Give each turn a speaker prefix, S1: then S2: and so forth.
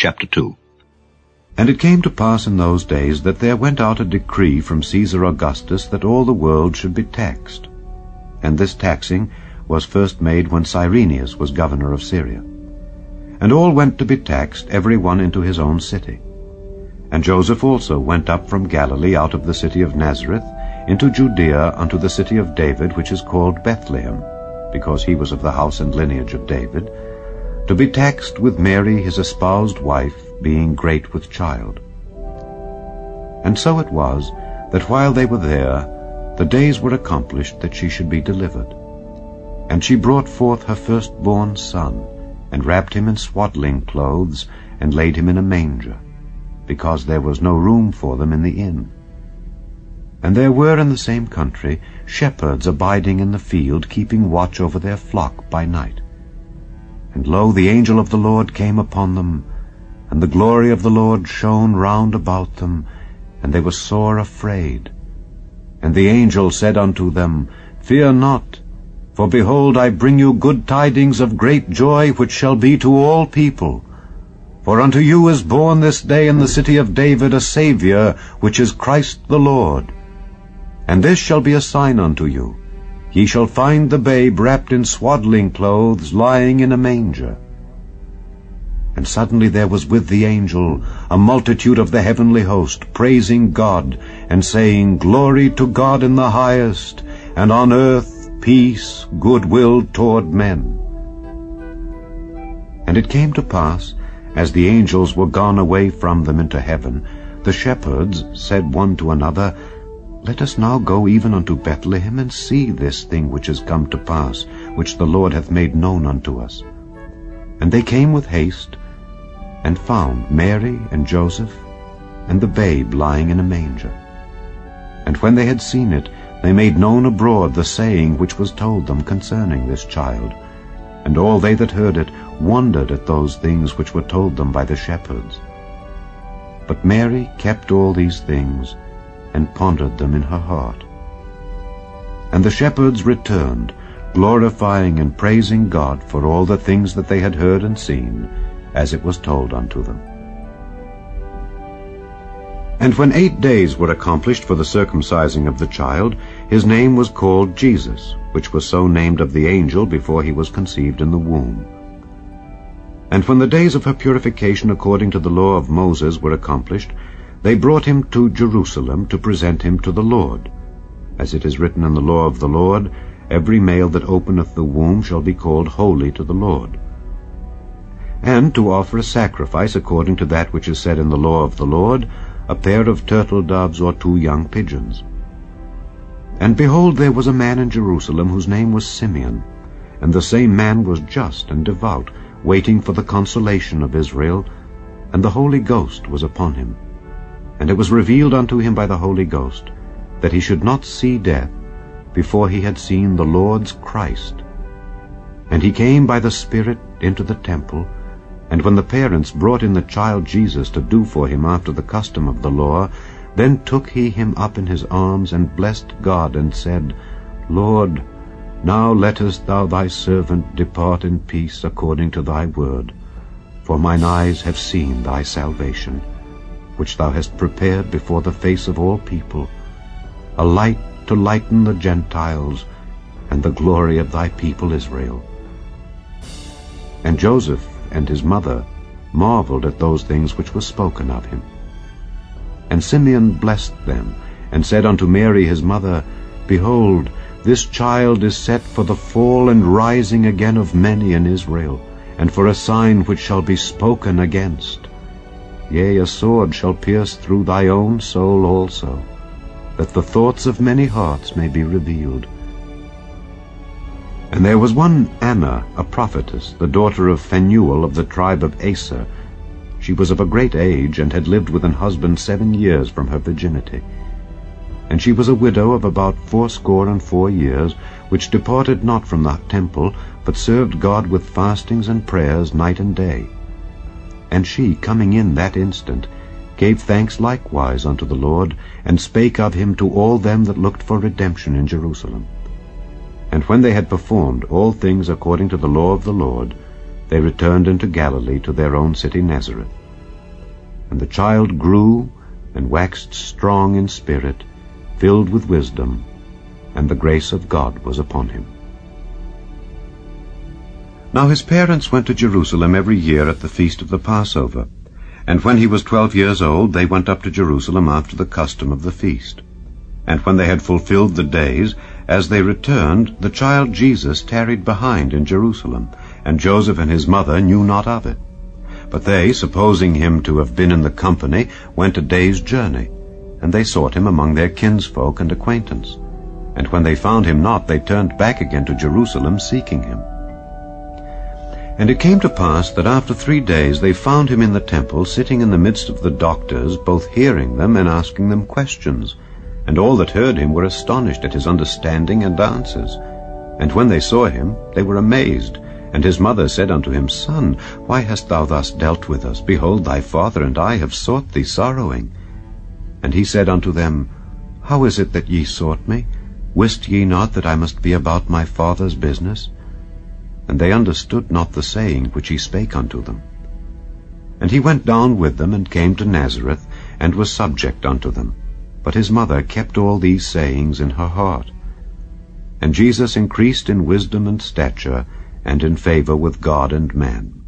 S1: Chapter 2.
S2: And it came to pass in those days that there went out a decree from Caesar Augustus that all the world should be taxed. And this taxing was first made when Cyrenius was governor of Syria. And all went to be taxed, every one into his own city. And Joseph also went up from Galilee out of the city of Nazareth into Judea unto the city of David, which is called Bethlehem, because he was of the house and lineage of David, to be taxed with Mary his espoused wife, being great with child. And so it was, that while they were there, the days were accomplished that she should be delivered. And she brought forth her firstborn son, and wrapped him in swaddling clothes, and laid him in a manger, because there was no room for them in the inn. And there were in the same country shepherds abiding in the field, keeping watch over their flock by night. And lo, the angel of the Lord came upon them, and the glory of the Lord shone round about them, and they were sore afraid. And the angel said unto them, Fear not, for behold, I bring you good tidings of great joy, which shall be to all people. For unto you is born this day in the city of David a Saviour, which is Christ the Lord. And this shall be a sign unto you. Ye shall find the babe wrapped in swaddling clothes, lying in a manger. And suddenly there was with the angel a multitude of the heavenly host, praising God, and saying, Glory to God in the highest, and on earth peace, goodwill toward men. And it came to pass, as the angels were gone away from them into heaven, the shepherds said one to another, Let us now go even unto Bethlehem, and see this thing which is come to pass, which the Lord hath made known unto us. And they came with haste, and found Mary and Joseph, and the babe lying in a manger. And when they had seen it, they made known abroad the saying which was told them concerning this child. And all they that heard it wondered at those things which were told them by the shepherds. But Mary kept all these things, and pondered them in her heart. And the shepherds returned, glorifying and praising God for all the things that they had heard and seen, as it was told unto them. And when 8 days were accomplished for the circumcising of the child, his name was called Jesus, which was so named of the angel before he was conceived in the womb. And when the days of her purification according to the law of Moses were accomplished, they brought him to Jerusalem to present him to the Lord. As it is written in the law of the Lord, Every male that openeth the womb shall be called holy to the Lord. And to offer a sacrifice according to that which is said in the law of the Lord, a pair of turtle doves or 2 young pigeons. And behold, there was a man in Jerusalem whose name was Simeon, and the same man was just and devout, waiting for the consolation of Israel, and the Holy Ghost was upon him. And it was revealed unto him by the Holy Ghost, that he should not see death before he had seen the Lord's Christ. And he came by the Spirit into the temple, and when the parents brought in the child Jesus to do for him after the custom of the law, then took he him up in his arms, and blessed God, and said, Lord, now lettest thou thy servant depart in peace according to thy word, for mine eyes have seen thy salvation, which thou hast prepared before the face of all people, a light to lighten the Gentiles, and the glory of thy people Israel. And Joseph and his mother marveled at those things which were spoken of him. And Simeon blessed them, and said unto Mary his mother, Behold, this child is set for the fall and rising again of many in Israel, and for a sign which shall be spoken against. Yea, a sword shall pierce through thy own soul also, that the thoughts of many hearts may be revealed. And there was one Anna, a prophetess, the daughter of Phanuel of the tribe of Aser. She was of a great age, and had lived with an husband 7 years from her virginity. And she was a widow of about 84 years, which departed not from the temple, but served God with fastings and prayers night and day. And she, coming in that instant, gave thanks likewise unto the Lord, and spake of him to all them that looked for redemption in Jerusalem. And when they had performed all things according to the law of the Lord, they returned into Galilee to their own city Nazareth. And the child grew and waxed strong in spirit, filled with wisdom, and the grace of God was upon him. Now his parents went to Jerusalem every year at the feast of the Passover. And when he was 12 years old, they went up to Jerusalem after the custom of the feast. And when they had fulfilled the days, as they returned, the child Jesus tarried behind in Jerusalem, and Joseph and his mother knew not of it. But they, supposing him to have been in the company, went a day's journey, and they sought him among their kinsfolk and acquaintance. And when they found him not, they turned back again to Jerusalem, seeking him. And it came to pass that after 3 days they found him in the temple, sitting in the midst of the doctors, both hearing them and asking them questions. And all that heard him were astonished at his understanding and answers. And when they saw him, they were amazed. And his mother said unto him, Son, why hast thou thus dealt with us? Behold, thy father and I have sought thee sorrowing. And he said unto them, How is it that ye sought me? Wist ye not that I must be about my father's business? And they understood not the saying which he spake unto them. And he went down with them, and came to Nazareth, and was subject unto them. But his mother kept all these sayings in her heart. And Jesus increased in wisdom and stature, and in favor with God and man.